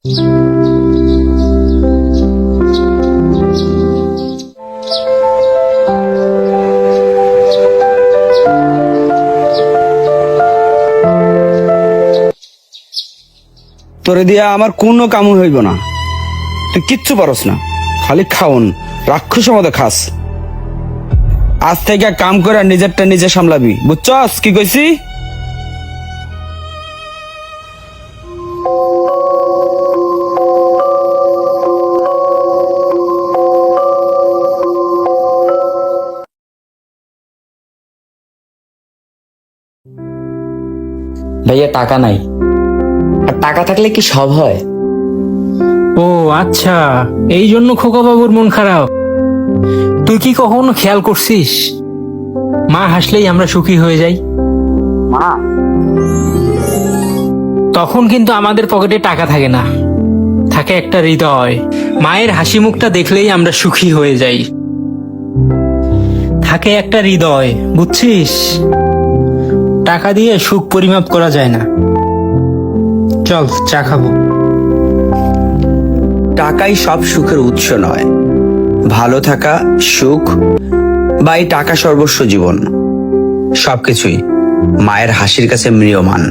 তোরে দিয়া আমার কোনো কামও হইব না, তুই কিচ্ছু পারস না, খালি খাওন রাক্ষসের মতো খাস। আজ থেকে কাম করে নিজেরটা নিজে সামলাবি, বুঝছস কি কইছি? ভাইয়া টাকা নাই, আর টাকা থাকলে কি সব হয়? ও আচ্ছা, এই জন্য খোকা বাবুর মন খারাপ। তুই কি কখনো খেয়াল করছিস মা হাসলেই আমরা সুখী হয়ে যাই? তখন কিন্তু আমাদের পকেটে টাকা থাকে না, থাকে একটা হৃদয়। মায়ের হাসি মুখটা দেখলেই আমরা সুখী হয়ে যাই, থাকে একটা হৃদয়, বুঝছিস? টাকা দিয়ে সুখ পরিমাপ করা যায় না। চল চা খাবো। টাকাই সব সুখের উৎস নয়, ভালো থাকা সুখ, বা এই টাকা সর্বস্ব জীবন, সবকিছুই মায়ের হাসির কাছে ম্রিয়মান।